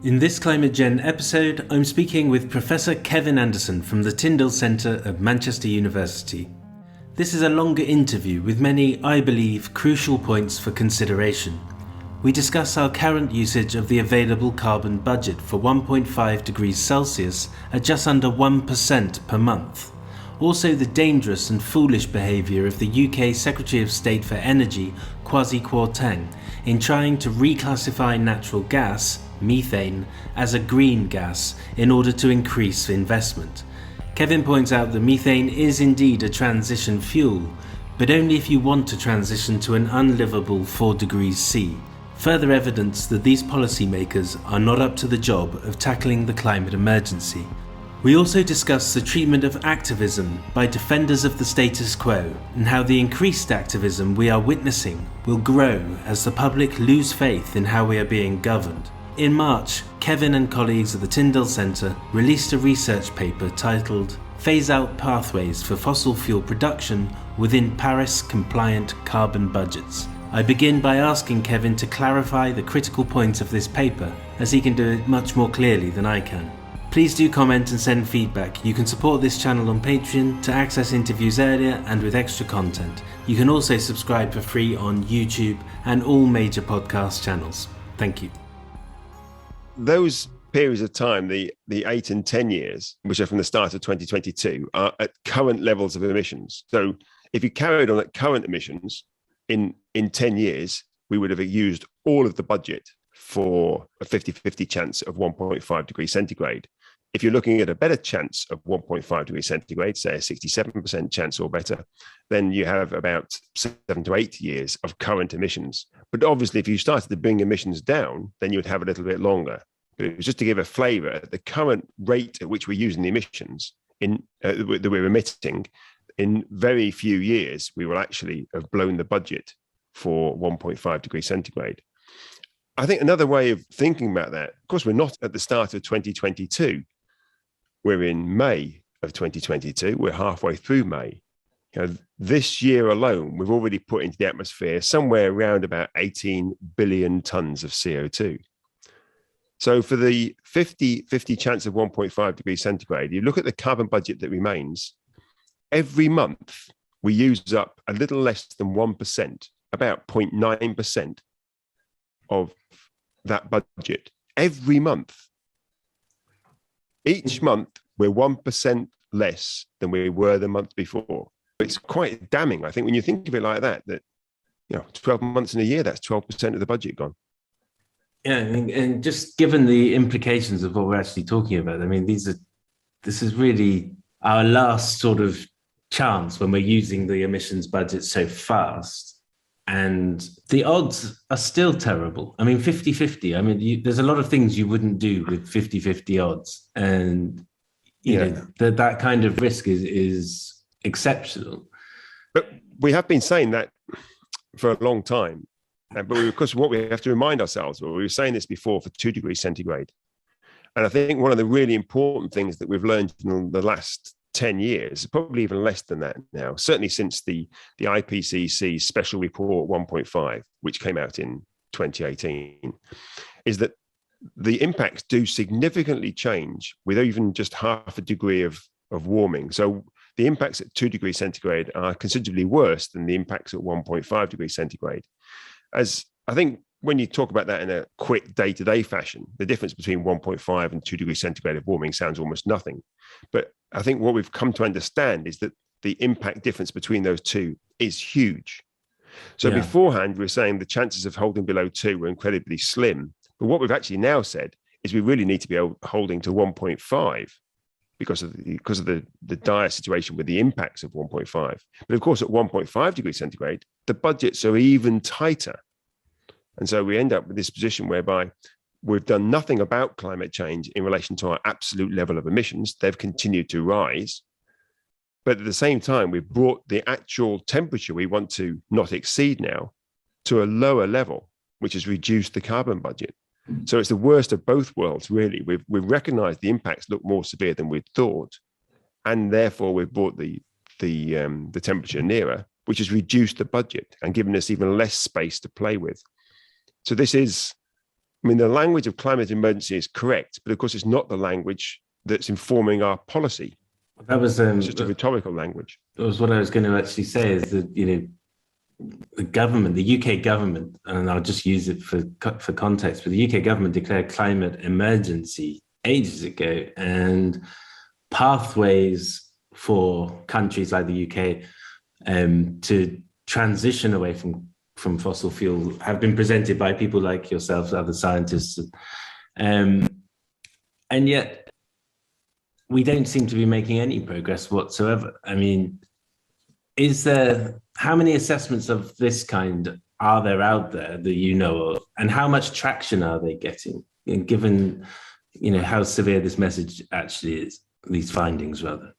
In this Climate Gen episode, I'm speaking with Professor Kevin Anderson from the Tyndall Centre at Manchester University. This is a longer interview with many, I believe, crucial points for consideration. We discuss our current usage of the available carbon budget for 1.5 degrees Celsius at just under 1% per month. Also the dangerous and foolish behaviour of the UK Secretary of State for Energy, Kwasi Kwarteng, in trying to reclassify natural gas, methane, as a green gas in order to increase investment. Kevin points out that methane is indeed a transition fuel, but only if you want to transition to an unlivable 4 degrees C. Further evidence that these policymakers are not up to the job of tackling the climate emergency. We also discuss the treatment of activism by defenders of the status quo and how the increased activism we are witnessing will grow as the public lose faith in how we are being governed. In March, Kevin and colleagues at the Tyndall Centre released a research paper titled Phase Out Pathways for Fossil Fuel Production Within Paris-Compliant Carbon Budgets. I begin by asking Kevin to clarify the critical points of this paper, as he can do it much more clearly than I can. Please do comment and send feedback. You can support this channel on Patreon to access interviews earlier and with extra content. You can also subscribe for free on YouTube and all major podcast channels. Thank you. Those periods of time, the 8 and 10 years, which are from the start of 2022, are at current levels of emissions. So if you carried on at current emissions, in 10 years, we would have used all of the budget for a 50-50 chance of 1.5 degrees centigrade. If you're looking at a better chance of 1.5 degrees centigrade, say a 67% chance or better, then you have about 7 to 8 years of current emissions. But obviously, if you started to bring emissions down, then you would have a little bit longer. But it was just to give a flavour, the current rate at which we're using the emissions that we're emitting, in very few years, we will actually have blown the budget for 1.5 degrees centigrade. I think another way of thinking about that, of course, we're not at the start of 2022. We're in May of 2022. We're halfway through May. This year alone, we've already put into the atmosphere somewhere around about 18 billion tonnes of CO2. So for the 50-50 chance of 1.5 degrees centigrade, you look at the carbon budget that remains, every month we use up a little less than 1%, about 0.9% of that budget every month. Each month, we're 1% less than we were the month before. It's quite damning, I think, when you think of it like that 12 months in a year, that's 12% of the budget gone. Yeah, and just given the implications of what we're actually talking about, I mean, this is really our last sort of chance when we're using the emissions budget so fast. And the odds are still terrible. I mean, 50-50. I mean, there's a lot of things you wouldn't do with 50-50 odds. And, you know, that kind of risk is exceptional. But we have been saying that for a long time. But of course, what we have to remind ourselves, well, we were saying this before for 2 degrees centigrade. And I think one of the really important things that we've learned in the last 10 years, probably even less than that now, certainly since the IPCC special report 1.5, which came out in 2018, is that the impacts do significantly change with even just half a degree of warming. So the impacts at 2 degrees centigrade are considerably worse than the impacts at 1.5 degrees centigrade. As I think when you talk about that in a quick day-to-day fashion, the difference between 1.5 and 2 degrees centigrade of warming sounds almost nothing. But I think what we've come to understand is that the impact difference between those two is huge. So beforehand, we were saying the chances of holding below 2 were incredibly slim. But what we've actually now said is we really need to be holding to 1.5 because of the dire situation with the impacts of 1.5. But of course, at 1.5 degrees centigrade, the budgets are even tighter. And so we end up with this position whereby we've done nothing about climate change in relation to our absolute level of emissions. They've continued to rise. But at the same time, we've brought the actual temperature we want to not exceed now to a lower level, which has reduced the carbon budget. So it's the worst of both worlds, really. We've recognized the impacts look more severe than we'd thought. And therefore, we've brought the temperature nearer, which has reduced the budget and given us even less space to play with. So this is I mean, the language of climate emergency is correct, but of course, it's not the language that's informing our policy. That was It's just a rhetorical language. That was what I was going to actually say. Is that the government, the UK government, and I'll just use it for context, but the UK government declared climate emergency ages ago, and pathways for countries like the UK to transition away from fossil fuel have been presented by people like yourselves, other scientists, and yet we don't seem to be making any progress whatsoever. I mean, how many assessments of this kind are there out there that you know of, and how much traction are they getting, and given how severe this message actually is, these findings rather?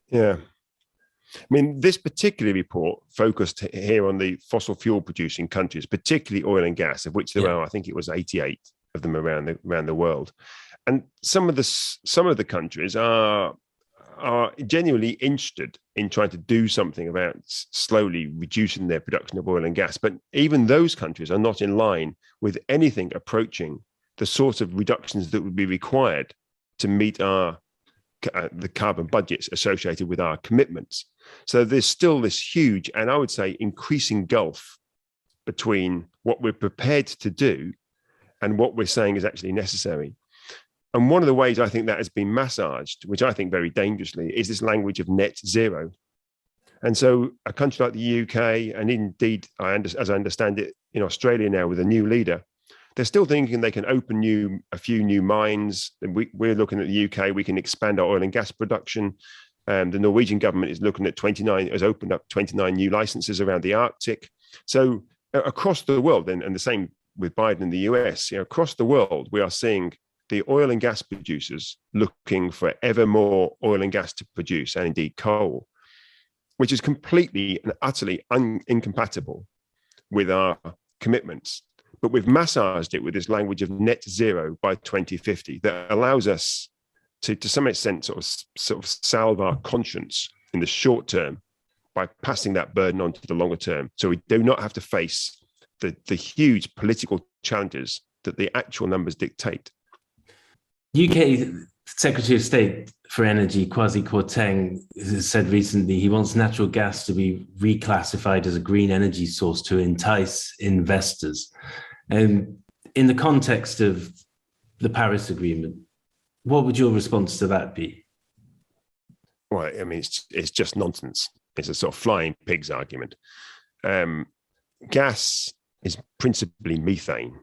Yeah. I mean, this particular report focused here on the fossil fuel producing countries, particularly oil and gas, of which there are, I think it was 88 of them around the world. And some of the countries are genuinely interested in trying to do something about slowly reducing their production of oil and gas. But even those countries are not in line with anything approaching the sort of reductions that would be required to meet the carbon budgets associated with our commitments. So there's still this huge, and I would say increasing gulf between what we're prepared to do and what we're saying is actually necessary. And one of the ways I think that has been massaged, which I think very dangerously, is this language of net zero. And so a country like the UK, and indeed, as I understand it, in Australia now with a new leader, they're still thinking they can open a few new mines. We're looking at the UK, we can expand our oil and gas production. The Norwegian government is looking at has opened up 29 new licenses around the Arctic. So across the world, and the same with Biden in the US, across the world, we are seeing the oil and gas producers looking for ever more oil and gas to produce, and indeed coal, which is completely and utterly incompatible with our commitments. But we've massaged it with this language of net zero by 2050 that allows us to some extent, sort of salve our conscience in the short term by passing that burden on to the longer term. So we do not have to face the huge political challenges that the actual numbers dictate. UK Secretary of State for Energy, Kwasi Kwarteng, has said recently he wants natural gas to be reclassified as a green energy source to entice investors. And in the context of the Paris Agreement, what would your response to that be? Well, I mean, it's just nonsense. It's a sort of flying pigs argument. Gas is principally methane.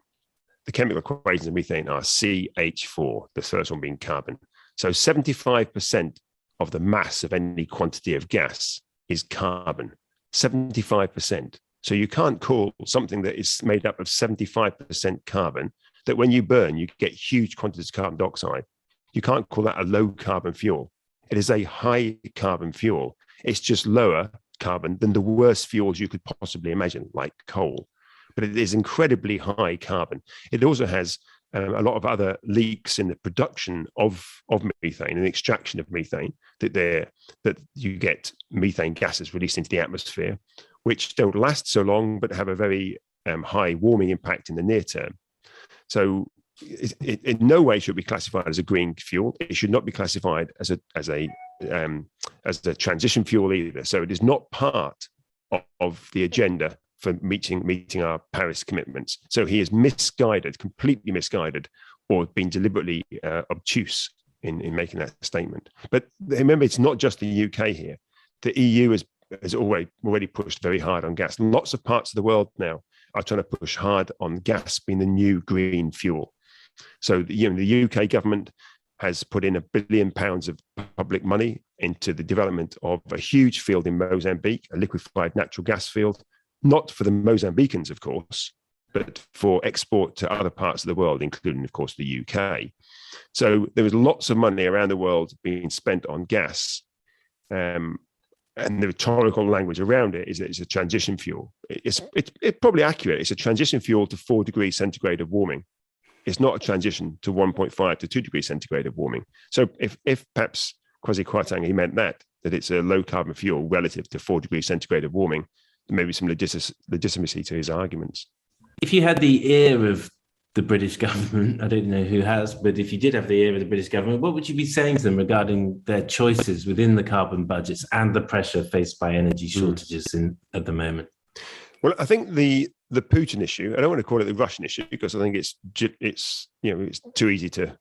The chemical equations of methane are CH4, the first one being carbon. So 75% of the mass of any quantity of gas is carbon, 75%. So you can't call something that is made up of 75% carbon, that when you burn, you get huge quantities of carbon dioxide. You can't call that a low carbon fuel. It is a high carbon fuel. It's just lower carbon than the worst fuels you could possibly imagine, like coal. But it is incredibly high carbon. It also has a lot of other leaks in the production of methane and extraction of methane, that you get methane gases released into the atmosphere, which don't last so long, but have a very high warming impact in the near term. So it in no way should be classified as a green fuel. It should not be classified as a transition fuel either. So it is not part of the agenda for meeting our Paris commitments. So he is misguided, completely misguided, or been deliberately obtuse in making that statement. But remember, it's not just the UK here. The EU has already pushed very hard on gas. Lots of parts of the world now are trying to push hard on gas being the new green fuel. So the UK government has put in £1 billion of public money into the development of a huge field in Mozambique, a liquefied natural gas field, not for the Mozambicans, of course, but for export to other parts of the world, including, of course, the UK. So there was lots of money around the world being spent on gas. And the rhetorical language around it is that it's a transition fuel. It's probably accurate. It's a transition fuel to 4 degrees centigrade of warming. It's not a transition to 1.5 to 2 degrees centigrade of warming. So if perhaps Kwasi Kwarteng, he meant that it's a low carbon fuel relative to 4 degrees centigrade of warming, maybe some legitimacy to his arguments. If you had the ear of the British government, I don't know who has, but if you did have the ear of the British government, what would you be saying to them regarding their choices within the carbon budgets and the pressure faced by energy shortages at the moment? Well, I think the Putin issue, I don't want to call it the Russian issue because I think it's too easy to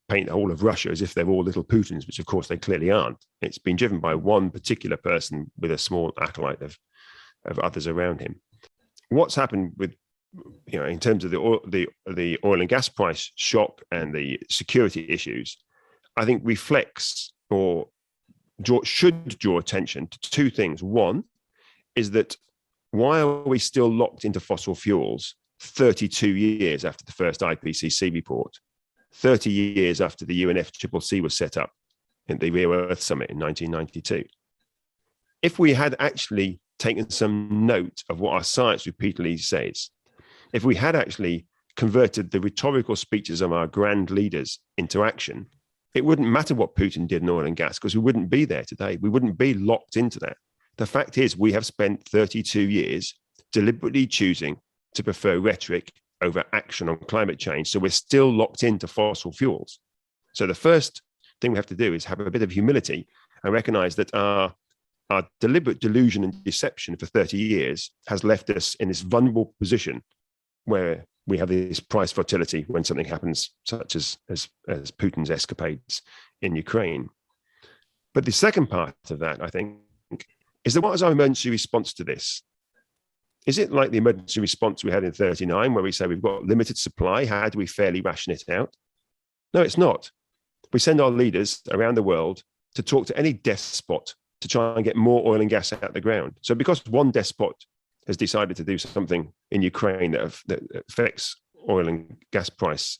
paint the whole of Russia as if they're all little Putins, which of course they clearly aren't. It's been driven by one particular person with a small acolyte of others around him. What's happened with, in terms of the oil and gas price shock and the security issues, I think reflects or should draw attention to two things. One is that why are we still locked into fossil fuels 32 years after the first IPCC report, 30 years after the UNFCCC was set up in the Rare Earth Summit in 1992? If we had actually taken some note of what our science repeatedly says, if we had actually converted the rhetorical speeches of our grand leaders into action, it wouldn't matter what Putin did in oil and gas because we wouldn't be there today. We wouldn't be locked into that. The fact is, we have spent 32 years deliberately choosing to prefer rhetoric over action on climate change. So we're still locked into fossil fuels. So the first thing we have to do is have a bit of humility and recognize that our deliberate delusion and deception for 30 years has left us in this vulnerable position where we have this price volatility when something happens, such as Putin's escapades in Ukraine. But the second part of that, I think, is that what is our emergency response to this? Is it like the emergency response we had in 39, where we say we've got limited supply, how do we fairly ration it out? No, it's not. We send our leaders around the world to talk to any despot to try and get more oil and gas out of the ground. So because one despot has decided to do something in Ukraine that affects oil and gas prices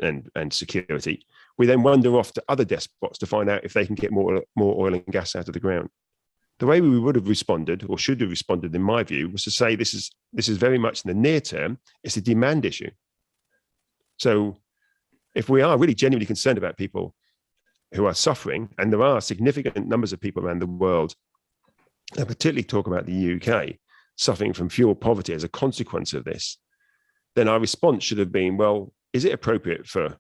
and security, we then wander off to other despots to find out if they can get more oil and gas out of the ground. The way we would have responded, or should have responded, in my view, was to say this is very much in the near term, it's a demand issue. So if we are really genuinely concerned about people who are suffering, and there are significant numbers of people around the world, and particularly talk about the UK, suffering from fuel poverty as a consequence of this, then our response should have been, well, is it appropriate for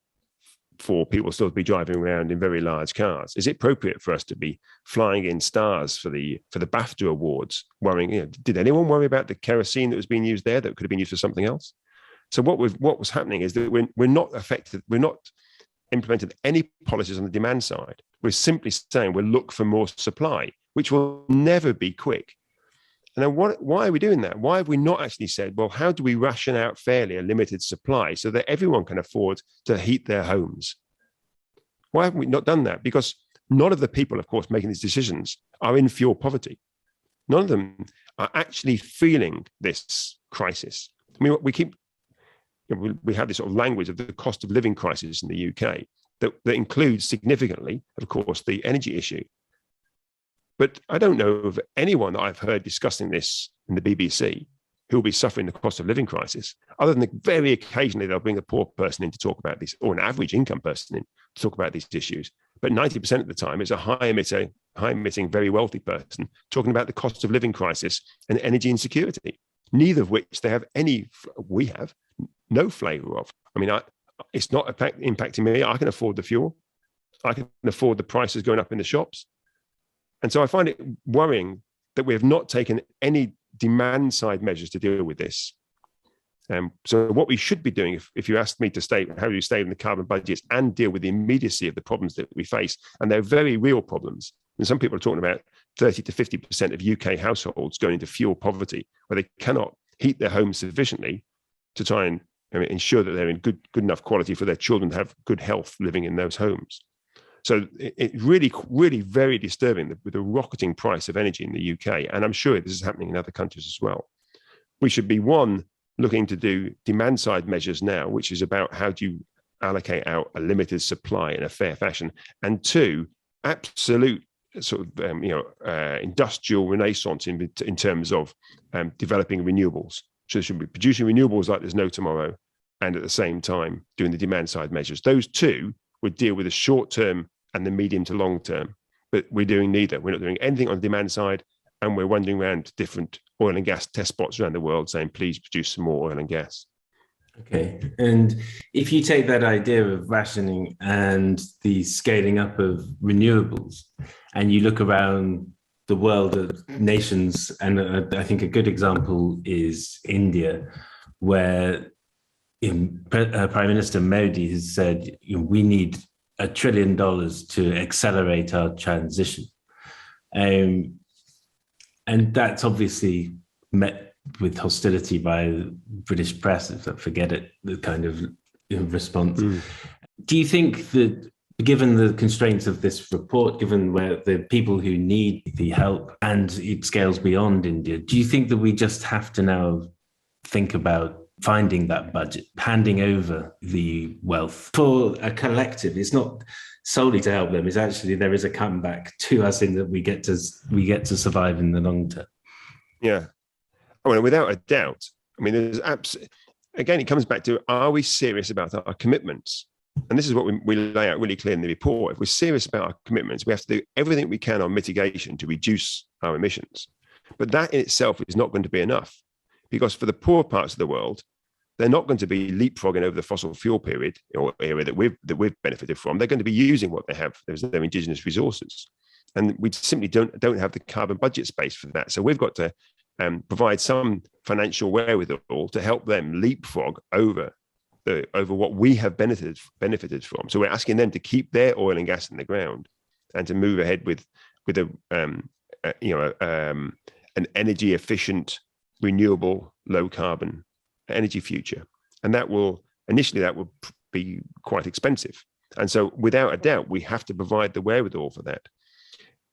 people still to be driving around in very large cars? Is it appropriate for us to be flying in stars for the BAFTA awards, worrying, did anyone worry about the kerosene that was being used there that could have been used for something else? So what was happening is that we're not affected, we're not implemented any policies on the demand side. We're simply saying we'll look for more supply, which will never be quick. And then why are we doing that? Why have we not actually said, well, how do we ration out fairly a limited supply so that everyone can afford to heat their homes? Why haven't we not done that? Because none of the people, of course, making these decisions are in fuel poverty. None of them are actually feeling this crisis. I mean, we have this sort of language of the cost of living crisis in the UK that includes significantly, of course, the energy issue. But I don't know of anyone that I've heard discussing this in the BBC who will be suffering the cost of living crisis, other than very occasionally they'll bring a poor person in to talk about this, or an average income person in to talk about these issues. But 90% of the time, it's a high emitting, very wealthy person talking about the cost of living crisis and energy insecurity, neither of which we have no flavour of. I mean, it's not impacting me. I can afford the fuel. I can afford the prices going up in the shops. And so I find it worrying that we have not taken any demand side measures to deal with this. So what we should be doing, if you asked me to stay, how do you stay in the carbon budgets and deal with the immediacy of the problems that we face, and they're very real problems. And some people are talking about 30 to 50% of UK households going into fuel poverty, where they cannot heat their homes sufficiently to try and ensure that they're in good enough quality for their children to have good health living in those homes. So it's really, really very disturbing with the rocketing price of energy in the UK. And I'm sure this is happening in other countries as well. We should be, one, looking to do demand side measures now, which is about how do you allocate out a limited supply in a fair fashion. And two, absolute sort of industrial renaissance in terms of developing renewables. So there should be producing renewables like there's no tomorrow, and at the same time doing the demand side measures. Those two would deal with the short term and the medium to long term, but we're doing neither. We're not doing anything on the demand side, and we're wandering around different oil and gas test spots around the world saying, please produce some more oil and gas. Okay. And if you take that idea of rationing and the scaling up of renewables, and you look around the world of nations, and I think a good example is India, where Prime Minister Modi has said, we need $1 trillion to accelerate our transition. And that's obviously met with hostility by the British press, forget it, the kind of response. Do you think that, given the constraints of this report, given where the people who need the help and it scales beyond India, do you think that we just have to now think about finding that budget, handing over the wealth for a collective? It's not solely to help them, it's actually there is a comeback to us in that we get to survive in the long term. Yeah. I mean, without a doubt. I mean, there's again, it comes back to, are we serious about our commitments? And this is what we lay out really clear in the report. If we're serious about our commitments, we have to do everything we can on mitigation to reduce our emissions. But that in itself is not going to be enough, because for the poor parts of the world, they're not going to be leapfrogging over the fossil fuel period or era that we've benefited from. They're going to be using what they have, their indigenous resources. And we simply don't have the carbon budget space for that. So we've got to provide some financial wherewithal to help them leapfrog over what we have benefited from. So we're asking them to keep their oil and gas in the ground and to move ahead with an energy efficient, renewable, low carbon energy future. And that will be quite expensive. And so without a doubt, we have to provide the wherewithal for that.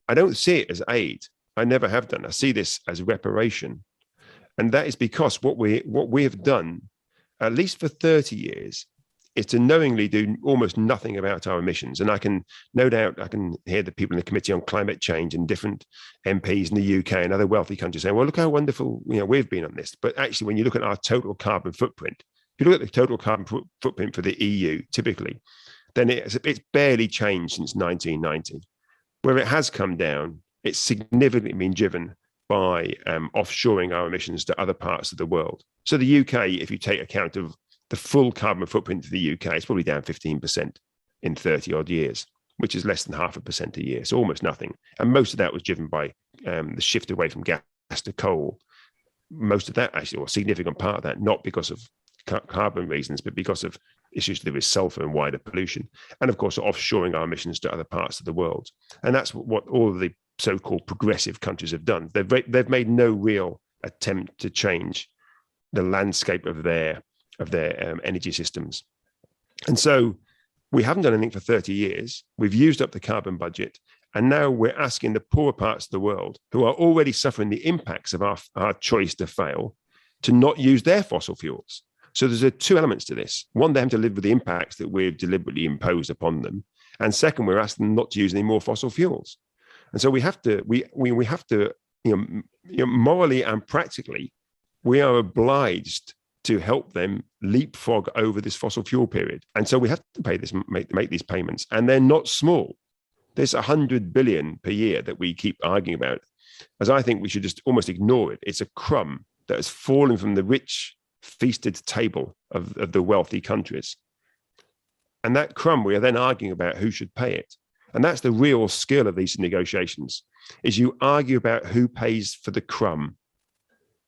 I don't see it as aid. I never have done. I see this as reparation. And that is because what we have done, at least for 30 years, is to knowingly do almost nothing about our emissions. And I can hear the people in the Committee on Climate Change and different MPs in the UK and other wealthy countries saying, well, look how wonderful we've been on this. But actually, when you look at our total carbon footprint, if you look at the total carbon footprint for the EU, typically, then it's barely changed since 1990. Where it has come down, it's significantly been driven by offshoring our emissions to other parts of the world. So the UK, if you take account of the full carbon footprint of the UK, it's probably down 15% in 30 odd years, which is less than 0.5% a year. So almost nothing. And most of that was driven by the shift away from gas to coal. Most of that actually, or a significant part of that, not because of carbon reasons, but because of issues to do with sulfur and wider pollution. And of course, offshoring our emissions to other parts of the world. And that's what all of the so-called progressive countries have done. They've made no real attempt to change the landscape of their energy systems. And so we haven't done anything for 30 years. We've used up the carbon budget. And now we're asking the poorer parts of the world, who are already suffering the impacts of our choice to fail, to not use their fossil fuels. So there's two elements to this. One, they have to live with the impacts that we've deliberately imposed upon them. And second, we're asking them not to use any more fossil fuels. And so we have to, morally and practically, we are obliged to help them leapfrog over this fossil fuel period. And so we have to make these payments. And they're not small. There's 100 billion per year that we keep arguing about, as I think we should just almost ignore it. It's a crumb that has fallen from the rich, feasted table of the wealthy countries. And that crumb, we are then arguing about who should pay it. And that's the real skill of these negotiations, is you argue about who pays for the crumb.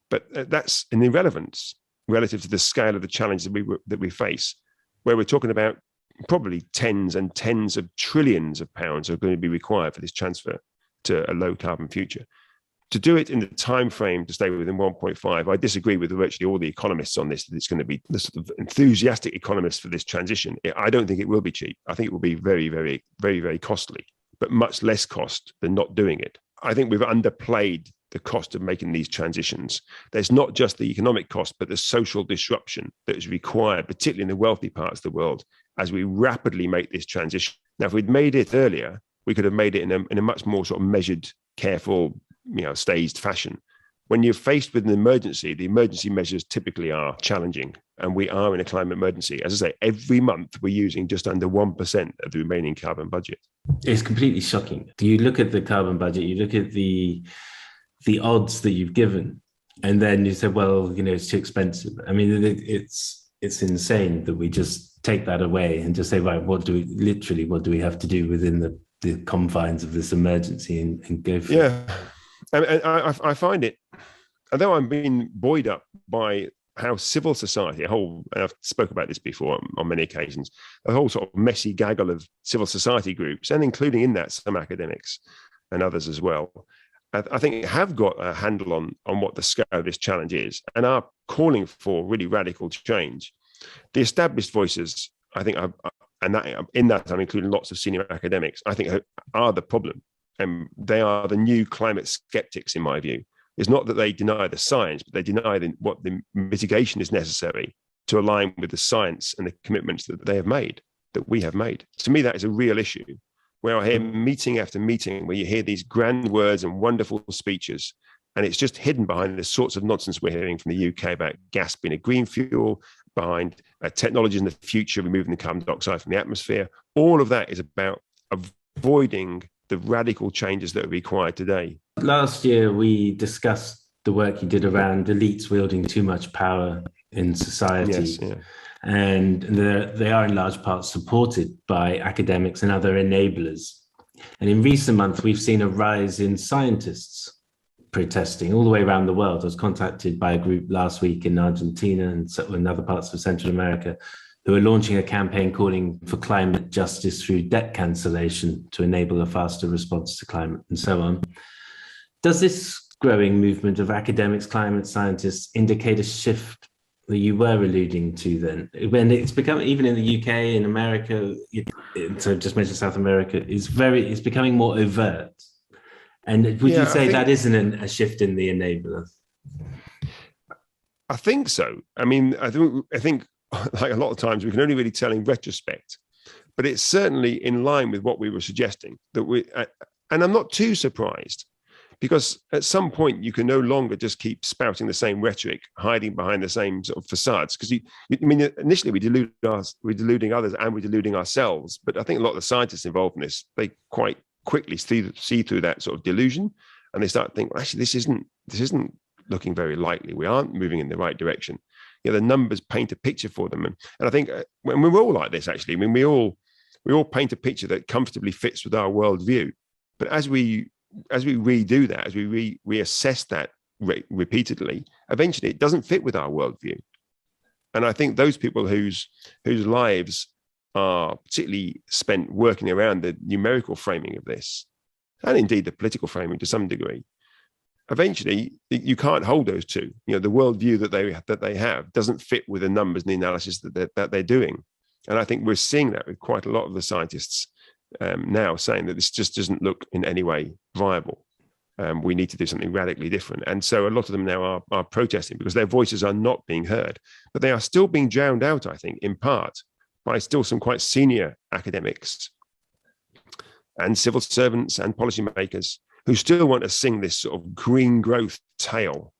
But that's an irrelevance relative to the scale of the challenge that we face, where we're talking about probably tens and tens of trillions of pounds are going to be required for this transfer to a low carbon future. To do it in the time frame to stay within 1.5, I disagree with virtually all the economists on this, that it's going to be the sort of enthusiastic economists for this transition. I don't think it will be cheap. I think it will be very, very, very, very costly, but much less cost than not doing it. I think we've underplayed the cost of making these transitions. There's not just the economic cost, but the social disruption that is required, particularly in the wealthy parts of the world, as we rapidly make this transition. Now, if we'd made it earlier, we could have made it in a much more sort of measured, careful, staged fashion. When you're faced with an emergency, the emergency measures typically are challenging, and we are in a climate emergency. As I say, every month we're using just under 1% of the remaining carbon budget. It's completely shocking. You look at the carbon budget, you look at the odds that you've given, and then you say, well, it's too expensive. I mean, it's it's insane that we just take that away and just say, right, what do we have to do within the confines of this emergency and go for it? Yeah. And I find it, although I'm being buoyed up by how civil society, and I've spoke about this before on many occasions, a whole sort of messy gaggle of civil society groups, and including in that some academics and others as well, I think have got a handle on what the scale of this challenge is and are calling for really radical change. The established voices, I think, in that I'm including lots of senior academics, I think are the problem. And they are the new climate sceptics, in my view. It's not that they deny the science, but they deny what the mitigation is necessary to align with the science and the commitments that they have made, that we have made. To me, that is a real issue, where I hear meeting after meeting, where you hear these grand words and wonderful speeches, and it's just hidden behind the sorts of nonsense we're hearing from the UK about gas being a green fuel, behind technologies in the future, removing the carbon dioxide from the atmosphere. All of that is about avoiding the radical changes that are required today. Last year, we discussed the work you did around elites wielding too much power in society. Yes, yeah. And they are in large part supported by academics and other enablers. And in recent months, we've seen a rise in scientists protesting all the way around the world. I was contacted by a group last week in Argentina and in other parts of Central America who are launching a campaign calling for climate justice through debt cancellation to enable a faster response to climate and so on. Does this growing movement of academics, climate scientists indicate a shift that you were alluding to then? When it's become, even in the UK, in America, so just mentioned South America, it's becoming more overt. And would you say that isn't a shift in the enabler? I think so. I mean, I think like a lot of times we can only really tell in retrospect, but it's certainly in line with what we were suggesting and I'm not too surprised, because at some point you can no longer just keep spouting the same rhetoric, hiding behind the same sort of facades. Because initially we we're deluding others and we're deluding ourselves. But I think a lot of the scientists involved in this, they quite quickly see through that sort of delusion, and they start to think, well, actually, this isn't looking very likely. We aren't moving in the right direction. The numbers paint a picture for them, and I think when we're all like this, actually, I mean, we all paint a picture that comfortably fits with our worldview. But as we redo that, as we reassess that repeatedly, eventually it doesn't fit with our worldview. And I think those people whose lives are particularly spent working around the numerical framing of this, and indeed the political framing to some degree, eventually you can't hold those two. The worldview that they have doesn't fit with the numbers and the analysis that they're doing. And I think we're seeing that with quite a lot of the scientists now saying that this just doesn't look in any way viable. We need to do something radically different. And so a lot of them now are protesting because their voices are not being heard, but they are still being drowned out, I think, in part by still some quite senior academics and civil servants and policymakers who still want to sing this sort of green growth tale.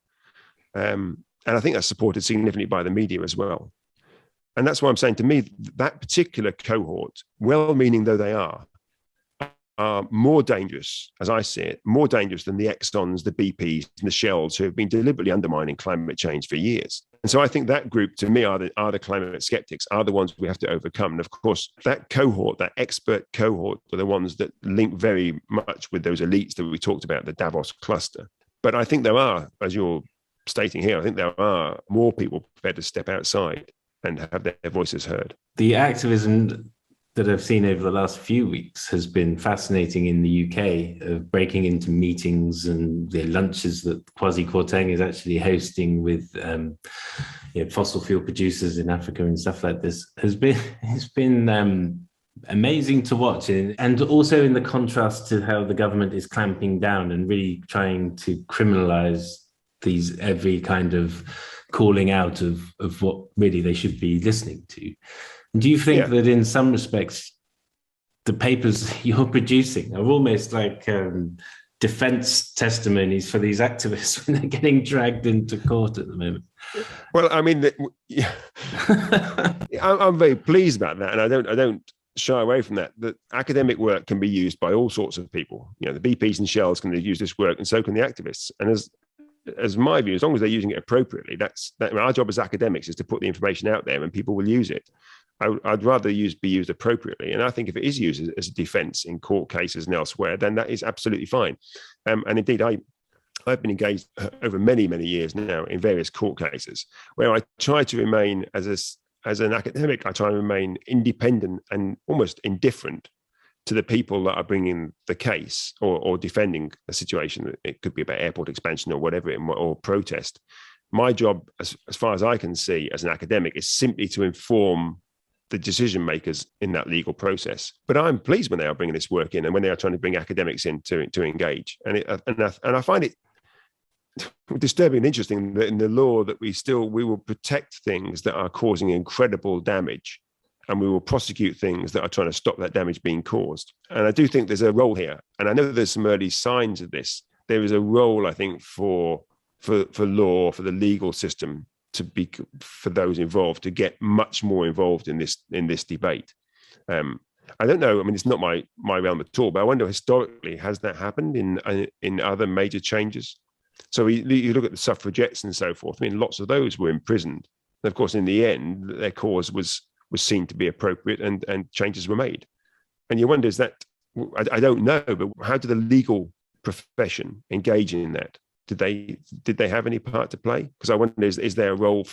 And I think that's supported significantly by the media as well. And that's why I'm saying, to me, that particular cohort, well-meaning though they are more dangerous, as I see it, more dangerous than the Exxons, the BPs, and the Shells who have been deliberately undermining climate change for years. And so I think that group, to me, are the climate skeptics, are the ones we have to overcome. And of course, that cohort, that expert cohort, are the ones that link very much with those elites that we talked about, the Davos cluster. But I think there are, as you're stating here, I think there are more people prepared to step outside and have their voices heard. The activism that I've seen over the last few weeks has been fascinating in the UK, of breaking into meetings and the lunches that Kwasi Kwarteng is actually hosting with fossil fuel producers in Africa and stuff like this. It's been amazing to watch, and also in the contrast to how the government is clamping down and really trying to criminalize every kind of calling out of what really they should be listening to. Do you think that in some respects, the papers you're producing are almost like defense testimonies for these activists when they're getting dragged into court at the moment? Well, I mean, I'm very pleased about that, and I don't shy away from that. That academic work can be used by all sorts of people. The BPs and Shells can use this work, and so can the activists. And as my view, as long as they're using it appropriately, our job as academics is to put the information out there and people will use it. I'd rather be used appropriately. And I think if it is used as a defense in court cases and elsewhere, then that is absolutely fine. And indeed, I've been engaged over many, many years now in various court cases where I try to remain as an academic, I try to remain independent and almost indifferent to the people that are bringing the case or defending a situation. It could be about airport expansion or whatever, or protest. My job, as far as I can see as an academic, is simply to inform the decision makers in that legal process. But I'm pleased when they are bringing this work in and when they are trying to bring academics in to engage. And I find it disturbing and interesting that in the law that we will protect things that are causing incredible damage, and we will prosecute things that are trying to stop that damage being caused. And I do think there's a role here. And I know there's some early signs of this. There is a role, I think, for law, for the legal system, for those involved to get much more involved in this debate. I don't know. I mean, it's not my realm at all. But I wonder, historically, has that happened in other major changes? So you look at the suffragettes and so forth. I mean, lots of those were imprisoned. And of course, in the end, their cause was seen to be appropriate, and changes were made. And you wonder, is that, I don't know, but how did the legal profession engage in that? Did they have any part to play? Because I wonder, is there a role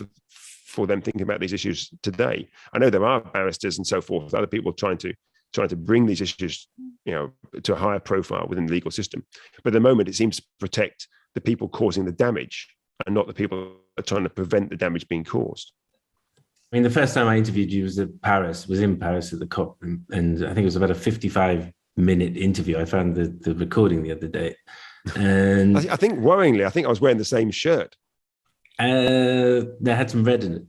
for them thinking about these issues today? I know there are barristers and so forth, other people trying to bring these issues, to a higher profile within the legal system. But at the moment, it seems to protect the people causing the damage and not the people that are trying to prevent the damage being caused. I mean, the first time I interviewed you was in Paris at the COP, and I think it was about a 55-minute interview. I found the recording the other day. And I think worryingly, I was wearing the same shirt. They had some red in it.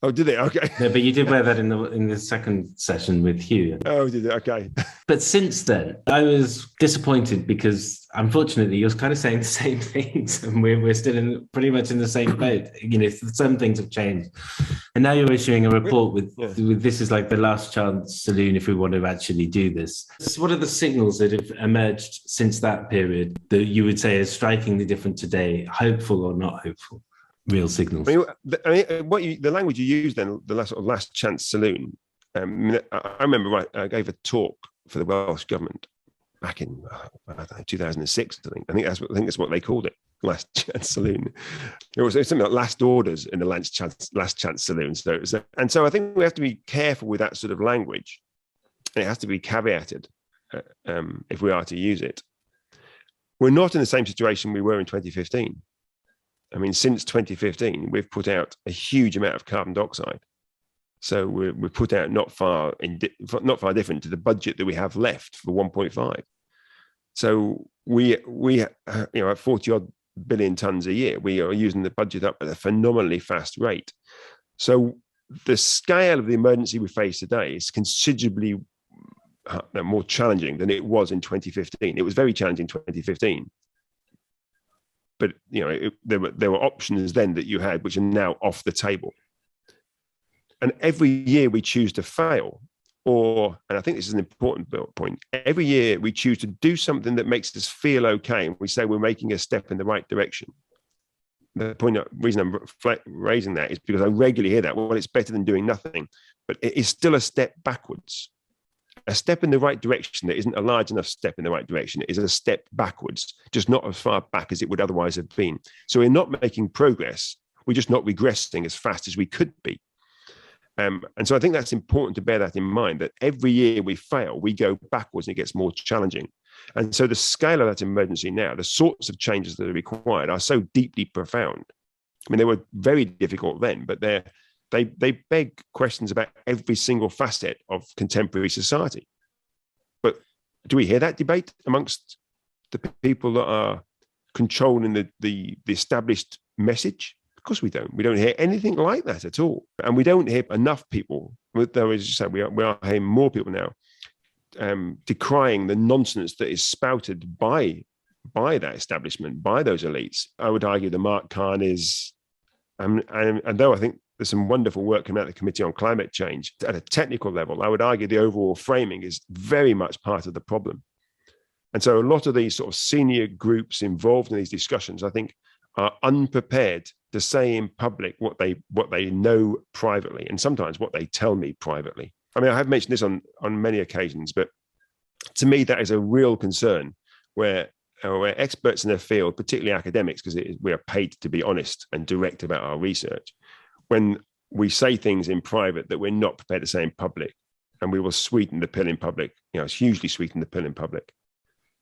Oh, did they? Okay. No, but you did wear that in the second session with Hugh. Oh, did it? Okay. But since then, I was disappointed because, unfortunately, you're kind of saying the same things, and we're still pretty much in the same boat. Some things have changed, and now you're issuing a report with this is like the last chance saloon if we want to actually do this. So what are the signals that have emerged since that period that you would say is strikingly different today, hopeful or not hopeful? Real signals. I mean, the language you used then, the last chance saloon. I remember I gave a talk for the Welsh government back in 2006. I think that's what they called it, last chance saloon. It was something like last orders in the last chance saloon. So I think we have to be careful with that sort of language, and it has to be caveated if we are to use it. We're not in the same situation we were in 2015. I mean, since 2015, we've put out a huge amount of carbon dioxide. So we've put out not far different to the budget that we have left for 1.5. So we at 40 odd billion tons a year, we are using the budget up at a phenomenally fast rate. So the scale of the emergency we face today is considerably more challenging than it was in 2015. It was very challenging in 2015. But there were options then that you had which are now off the table. And every year we choose to fail, and I think this is an important point, every year we choose to do something that makes us feel okay, and we say we're making a step in the right direction. The reason I'm raising that is because I regularly hear that, well, it's better than doing nothing, but it is still a step backwards. A step in the right direction that isn't a large enough step in the right direction is a step backwards, just not as far back as it would otherwise have been. So we're not making progress. We're just not regressing as fast as we could be. And so I think that's important to bear that in mind, that every year we fail, we go backwards and it gets more challenging. And so the scale of that emergency now, the sorts of changes that are required are so deeply profound. I mean, they were very difficult then, but they beg questions about every single facet of contemporary society. But do we hear that debate amongst the people that are controlling the established message? Of course we don't. We don't hear anything like that at all. And we don't hear enough people, though, as you said, we are hearing more people now decrying the nonsense that is spouted by that establishment, by those elites. I would argue the Mark Kahn is, and though I think there's some wonderful work coming out of the Committee on Climate Change, at a technical level, I would argue the overall framing is very much part of the problem. And so a lot of these sort of senior groups involved in these discussions, I think, are unprepared to say in public what they know privately, and sometimes what they tell me privately. I mean, I have mentioned this on many occasions, but to me, that is a real concern where experts in their field, particularly academics, because we are paid to be honest and direct about our research, when we say things in private that we're not prepared to say in public, and we will sweeten the pill in public, it's hugely sweeten the pill in public.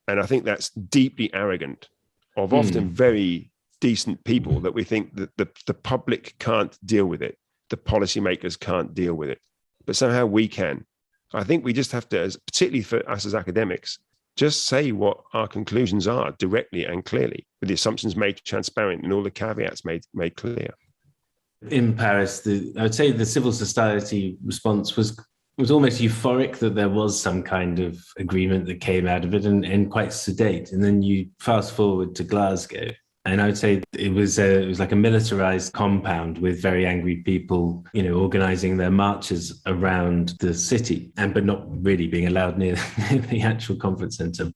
And I think that's deeply arrogant of often very decent people, that we think that the public can't deal with it, the policymakers can't deal with it, but somehow we can. I think we just have to, particularly for us as academics, just say what our conclusions are directly and clearly, with the assumptions made transparent and all the caveats made clear. In Paris, I would say the civil society response was almost euphoric that there was some kind of agreement that came out of it, and quite sedate. And then you fast forward to Glasgow, and I would say it was like a militarized compound with very angry people, organizing their marches around the city, but not really being allowed near the actual conference center.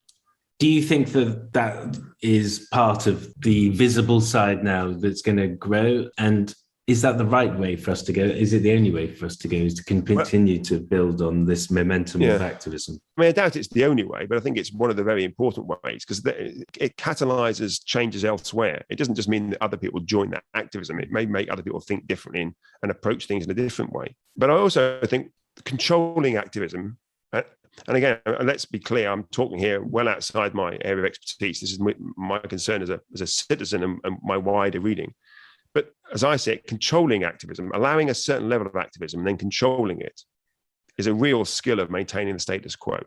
Do you think that is part of the visible side now that's going to grow? And is that the right way for us to go? Is it the only way for us to go, is to continue to build on this momentum of activism? I mean, I doubt it's the only way, but I think it's one of the very important ways, because it catalyzes changes elsewhere. It doesn't just mean that other people join that activism. It may make other people think differently and approach things in a different way. But I also think controlling activism, and again, let's be clear, I'm talking here well outside my area of expertise. This is my concern as a citizen and my wider reading. But as I say, controlling activism, allowing a certain level of activism and then controlling it, is a real skill of maintaining the status quo,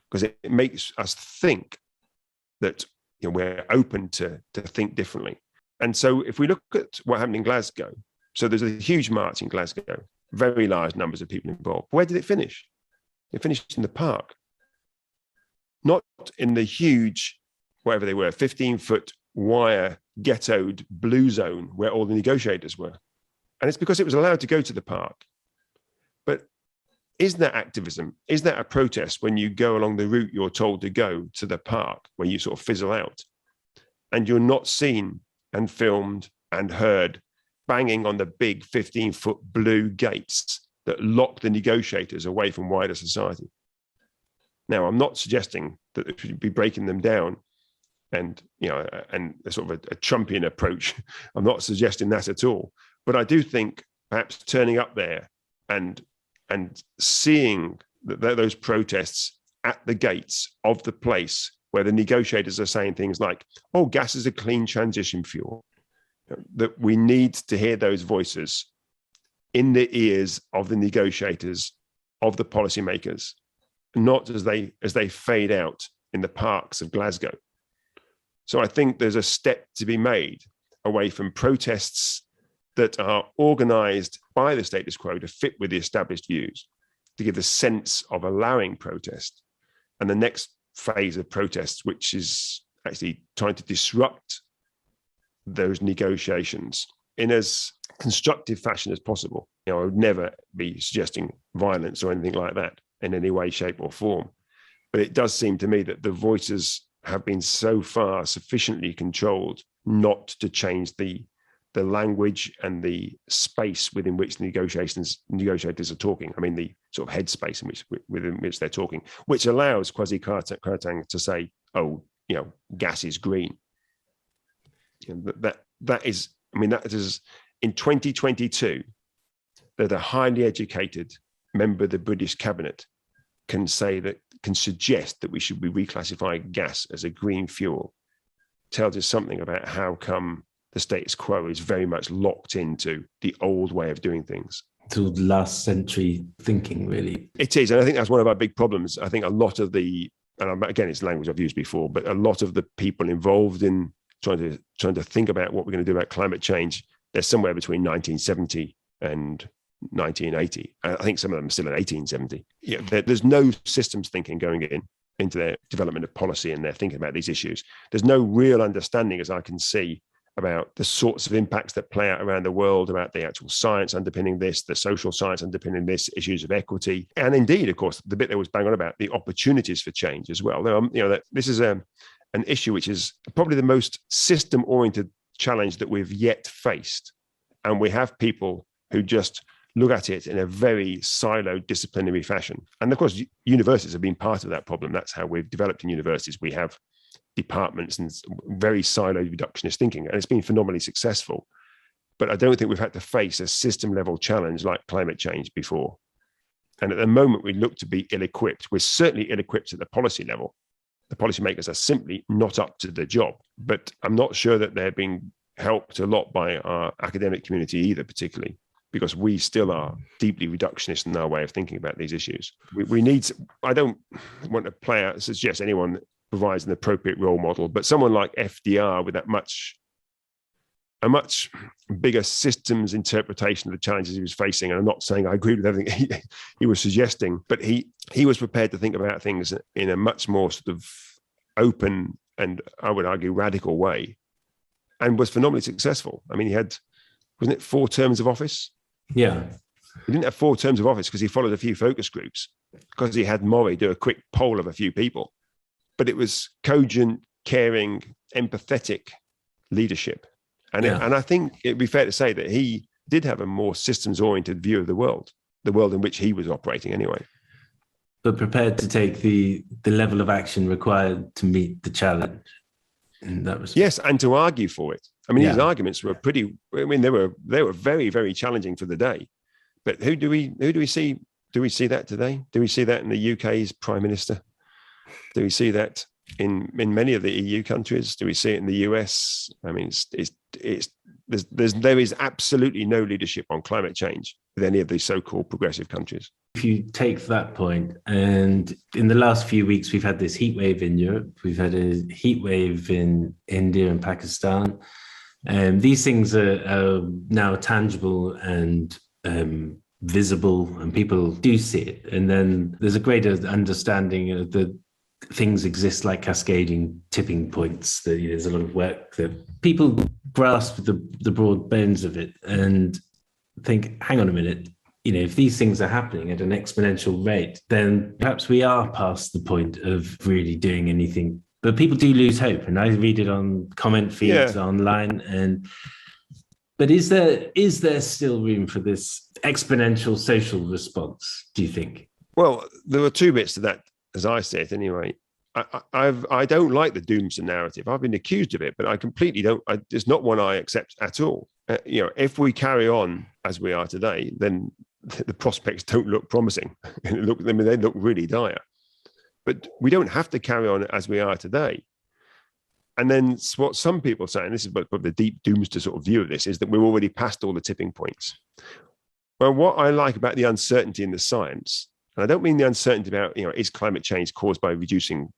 because it makes us think that we're open to think differently. And so if we look at what happened in Glasgow, so there's a huge march in Glasgow, very large numbers of people involved. Where did it finish? It finished in the park, not in the huge, whatever they were, 15-foot wire ghettoed blue zone where all the negotiators were. And it's because it was allowed to go to the park. But is that activism? Is that a protest when you go along the route you're told to go to the park, where you sort of fizzle out and you're not seen and filmed and heard banging on the big 15-foot blue gates that lock the negotiators away from wider society? Now, I'm not suggesting that it should be breaking them down and a sort of a Trumpian approach. I'm not suggesting that at all. But I do think perhaps turning up there and seeing those protests at the gates of the place where the negotiators are saying things like, "Oh, gas is a clean transition fuel," that we need to hear those voices in the ears of the negotiators, of the policymakers, not as they fade out in the parks of Glasgow. So I think there's a step to be made away from protests that are organized by the status quo to fit with the established views, to give the sense of allowing protest. And the next phase of protests, which is actually trying to disrupt those negotiations in as constructive fashion as possible. I would never be suggesting violence or anything like that in any way, shape or form. But it does seem to me that the voices have been so far sufficiently controlled not to change the language and the space within which the negotiators are talking. I mean, the sort of headspace within which they're talking, which allows Kwasi Kwarteng to say, "Oh, gas is green." That is in 2022, that a highly educated member of the British cabinet can suggest that we should be reclassifying gas as a green fuel, tells us something about how come the status quo is very much locked into the old way of doing things. To last century thinking, really. It is, and I think that's one of our big problems. I think a lot of and again, it's language I've used before, but a lot of the people involved in trying to think about what we're going to do about climate change, they're somewhere between 1970 and 1980. I think some of them are still in 1870. There's no systems thinking going into their development of policy, and they're thinking about these issues. There's no real understanding, as I can see, about the sorts of impacts that play out around the world, about the actual science underpinning this, the social science underpinning this, issues of equity, and indeed, of course, the bit that was bang on about the opportunities for change as well. This is an issue which is probably the most system-oriented challenge that we've yet faced. And we have people who just look at it in a very siloed disciplinary fashion. And of course, universities have been part of that problem. That's how we've developed in universities. We have departments and very siloed reductionist thinking, and it's been phenomenally successful. But I don't think we've had to face a system level challenge like climate change before. And at the moment, we look to be ill-equipped. We're certainly ill-equipped at the policy level. The policymakers are simply not up to the job. But I'm not sure that they're being helped a lot by our academic community either, particularly, because we still are deeply reductionist in our way of thinking about these issues. We need, I don't want to play out, suggest anyone provides an appropriate role model, but someone like FDR with a much bigger systems interpretation of the challenges he was facing. And I'm not saying I agree with everything he was suggesting, but he was prepared to think about things in a much more sort of open and, I would argue, radical way, and was phenomenally successful. I mean, he had, wasn't it 4 terms of office? Yeah. He didn't have 4 terms of office because he followed a few focus groups, because he had Maury do a quick poll of a few people. But it was cogent, caring, empathetic leadership. And, and I think it'd be fair to say that he did have a more systems-oriented view of the world in which he was operating anyway. But prepared to take the level of action required to meet the challenge. And that was and to argue for it. I mean, his arguments were pretty. I mean, they were very, very challenging for the day. But who do we see? Do we see that today? Do we see that in the UK's Prime Minister? Do we see that in many of the EU countries? Do we see it in the US? I mean, there is absolutely no leadership on climate change with any of these so-called progressive countries. If you take that point, and in the last few weeks, we've had this heat wave in Europe. We've had a heat wave in India and Pakistan. These things are now tangible and visible, and people do see it. And then there's a greater understanding of the things exist like cascading tipping points. That there's a lot of work that people grasp the broad bones of it and think, hang on a minute, if these things are happening at an exponential rate, then perhaps we are past the point of really doing anything. But people do lose hope, and I read it on comment feeds online. But is there still room for this exponential social response, do you think? Well, there were 2 bits to that, as I see it anyway. I don't like the doomsday narrative. I've been accused of it, but I completely don't. It's not one I accept at all. If we carry on as we are today, then the prospects don't look promising. They look really dire. But we don't have to carry on as we are today. And then what some people say, and this is the deep doomsday sort of view of this, is that we're already past all the tipping points. Well, what I like about the uncertainty in the science, and I don't mean the uncertainty about, is climate change caused by emitting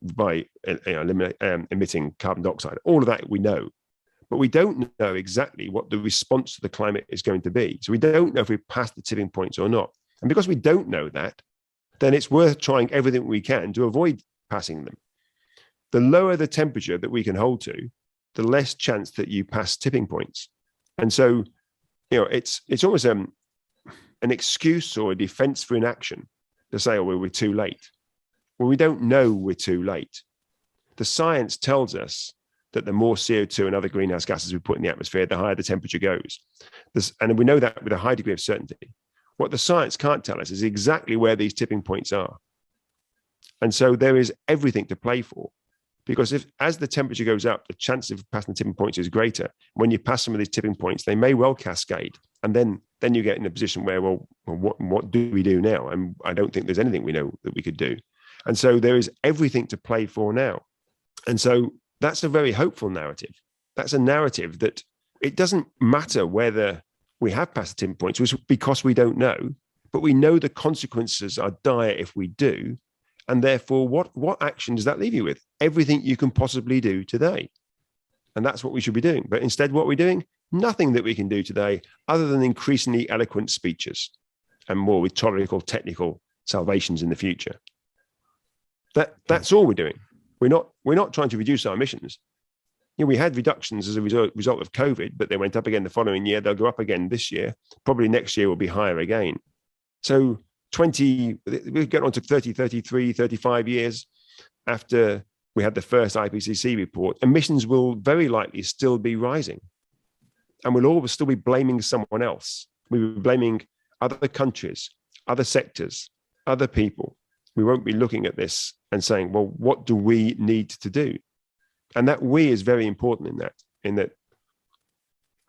carbon dioxide? All of that we know. But we don't know exactly what the response to the climate is going to be. So we don't know if we've passed the tipping points or not. And because we don't know that, then it's worth trying everything we can to avoid passing them. The lower the temperature that we can hold to, the less chance that you pass tipping points. And so, it's almost an excuse or a defense for inaction to say, we're too late. Well, we don't know we're too late. The science tells us that the more CO2 and other greenhouse gases we put in the atmosphere, the higher the temperature goes. And we know that with a high degree of certainty. What the science can't tell us is exactly where these tipping points are. And so there is everything to play for, because as the temperature goes up, the chance of passing the tipping points is greater. When you pass some of these tipping points, they may well cascade. And then you get in a position where, what do we do now? And I don't think there's anything we know that we could do. And so there is everything to play for now. And so that's a very hopeful narrative. That's a narrative that it doesn't matter whether we have passed the tipping points, because we don't know, but we know the consequences are dire if we do. And therefore, what action does that leave you with? Everything you can possibly do today. And that's what we should be doing. But instead, what we're doing, nothing that we can do today other than increasingly eloquent speeches and more rhetorical, technical salvations in the future. That's all we're doing. We're not trying to reduce our emissions. We had reductions as a result of COVID, but they went up again the following year. They'll go up again this year. Probably next year will be higher again. So we get on to 30, 33, 35 years after we had the first IPCC report, emissions will very likely still be rising. And we'll always still be blaming someone else. We'll be blaming other countries, other sectors, other people. We won't be looking at this and saying, well, what do we need to do? And that we is very important in that,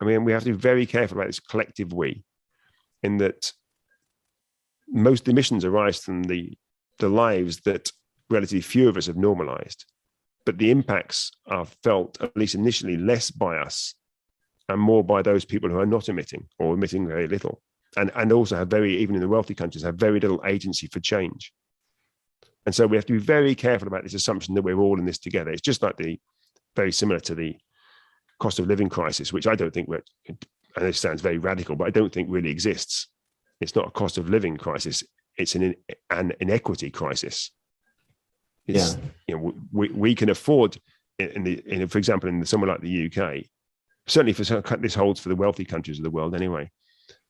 I mean, we have to be very careful about this collective we, in that most emissions arise from the lives that relatively few of us have normalized. But the impacts are felt, at least initially, less by us and more by those people who are not emitting or emitting very little. And also have even in the wealthy countries, have very little agency for change. And so we have to be very careful about this assumption that we're all in this together. It's just like very similar to the cost of living crisis, which I don't think and this sounds very radical, but I don't think really exists. It's not a cost of living crisis. It's an inequity crisis. We can afford, for example, in somewhere like the UK, certainly this holds for the wealthy countries of the world anyway,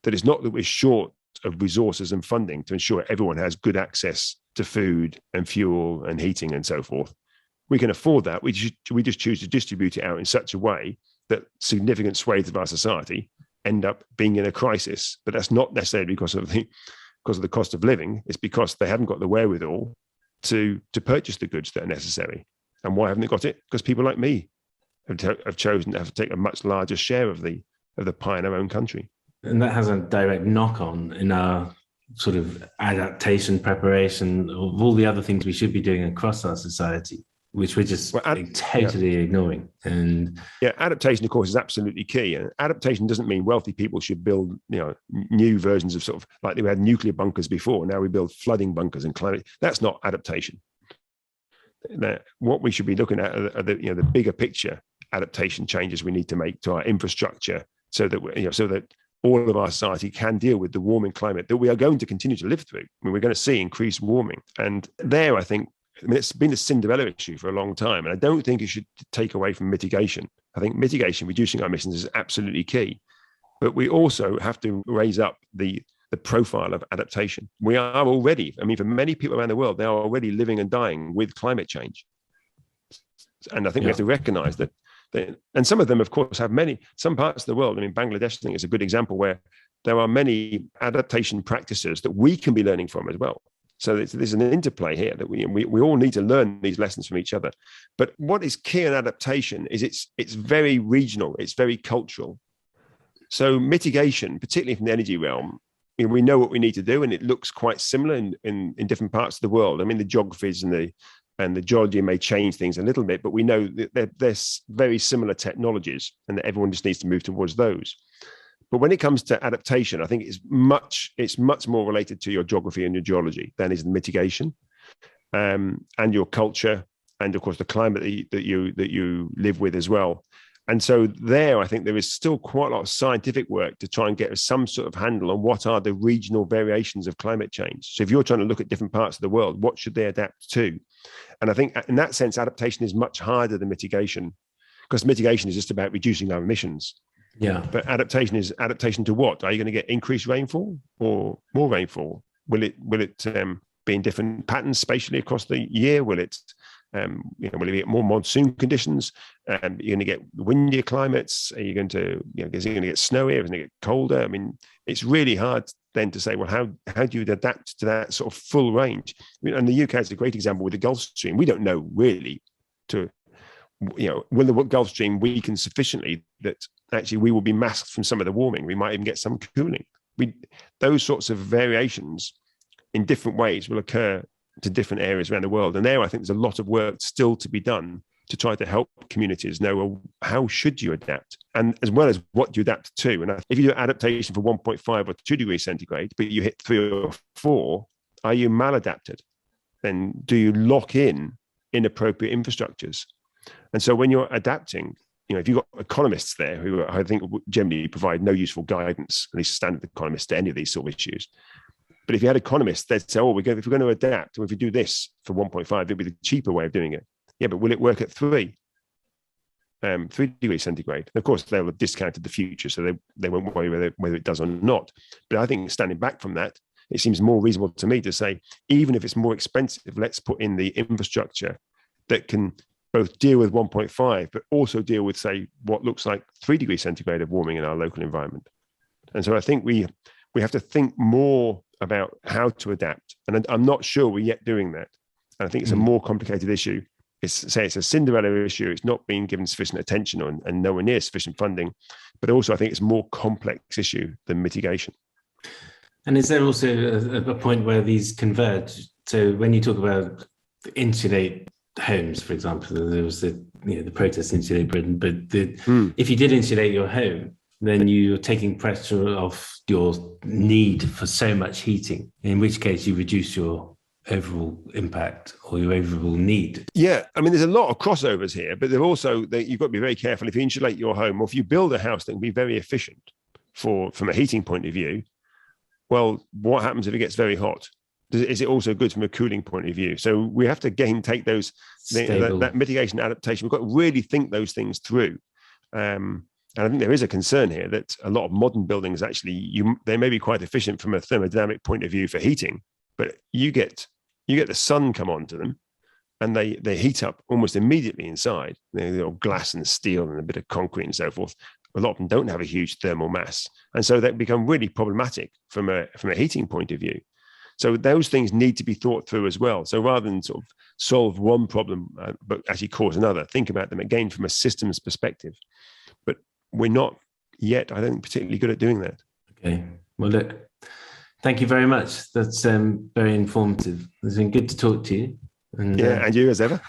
that it's not that we're short of resources and funding to ensure everyone has good access to food and fuel and heating and so forth. We can afford that. We just choose to distribute it out in such a way that significant swathes of our society end up being in a crisis. But that's not necessarily because of the cost of living. It's because they haven't got the wherewithal to purchase the goods that are necessary. And why haven't they got it? Because people like me have chosen to have to take a much larger share of the pie in our own country. And that has a direct knock-on in our sort of adaptation preparation of all the other things we should be doing across our society, which we're just totally ignoring. And adaptation, of course, is absolutely key. And adaptation doesn't mean wealthy people should build, new versions of sort of like we had nuclear bunkers before. Now we build flooding bunkers and climate. That's not adaptation. What we should be looking at are the bigger picture adaptation changes we need to make to our infrastructure, so that all of our society can deal with the warming climate that we are going to continue to live through. I mean, we're going to see increased warming. And there, I think, it's been a Cinderella issue for a long time. And I don't think it should take away from mitigation. I think mitigation, reducing our emissions, is absolutely key. But we also have to raise up the profile of adaptation. We are already, for many people around the world, they are already living and dying with climate change. And I think we have to recognize that. And some of them, of course, have some parts of the world. Bangladesh, I think, is a good example where there are many adaptation practices that we can be learning from as well. So there's an interplay here that we all need to learn these lessons from each other. But what is key in adaptation is it's very regional, it's very cultural. So mitigation, particularly from the energy realm, we know what we need to do, and it looks quite similar in different parts of the world. The geographies and the geology may change things a little bit, but we know that there's very similar technologies and that everyone just needs to move towards those. But when it comes to adaptation, I think it's much more related to your geography and your geology than is the mitigation, and your culture, and of course the climate that you live with as well. And so there, I think there is still quite a lot of scientific work to try and get some sort of handle on what are the regional variations of climate change. So if you're trying to look at different parts of the world, what should they adapt to? And I think in that sense, adaptation is much harder than mitigation, because mitigation is just about reducing our emissions. Yeah. But adaptation is adaptation to what? Are you going to get increased rainfall or more rainfall? Will it be in different patterns spatially across the year? Will it get more monsoon conditions? You're going to get windier climates. Are you going to, is it going to get snowier? Is it going to get colder? It's really hard then to say, well, how do you adapt to that sort of full range? And the UK is a great example with the Gulf Stream. We don't know really will the Gulf Stream weaken sufficiently that actually we will be masked from some of the warming. We might even get some cooling. Those sorts of variations in different ways will occur to different areas around the world. And there, I think there's a lot of work still to be done to try to help communities know, well, how should you adapt? And as well as what do you adapt to? And if you do adaptation for 1.5 or 2 degrees centigrade, but you hit 3 or 4, are you maladapted? Then do you lock in inappropriate infrastructures? And so when you're adapting, if you've got economists there who I think generally provide no useful guidance, at least standard economists, to any of these sort of issues. But if you had economists, they'd say, if we're going to adapt, or if we do this for 1.5, it'd be the cheaper way of doing it. Yeah, but will it work at 3 degrees centigrade? And of course, they'll have discounted the future, so they won't worry whether it does or not. But I think standing back from that, it seems more reasonable to me to say, even if it's more expensive, let's put in the infrastructure that can both deal with 1.5, but also deal with, say, what looks like 3 degrees centigrade of warming in our local environment. And so I think we have to think more about how to adapt. And I'm not sure we're yet doing that. And I think it's a more complicated issue. It's a Cinderella issue. It's not being given sufficient attention and nowhere near sufficient funding. But also I think it's a more complex issue than mitigation. And is there also a point where these converge? So when you talk about insulate homes, for example, there was the protest insulate Britain, but if you did insulate your home, then you're taking pressure off your need for so much heating, in which case you reduce your overall impact or your overall need. Yeah, I mean, there's a lot of crossovers here, but they're also, you've got to be very careful. If you insulate your home, or if you build a house that can be very efficient from a heating point of view, well, what happens if it gets very hot? Is it also good from a cooling point of view? So we have to again take those that mitigation adaptation. We've got to really think those things through. And I think there is a concern here that a lot of modern buildings actually they may be quite efficient from a thermodynamic point of view for heating, but you get the sun come onto them, and they heat up almost immediately inside. They're glass and steel and a bit of concrete and so forth. A lot of them don't have a huge thermal mass, and so they become really problematic from a heating point of view. So those things need to be thought through as well. So rather than sort of solve one problem, but actually cause another, think about them again from a systems perspective. But we're not yet, I don't think, particularly good at doing that. Okay. Well, look, thank you very much. That's very informative. It's been good to talk to you. And you as ever.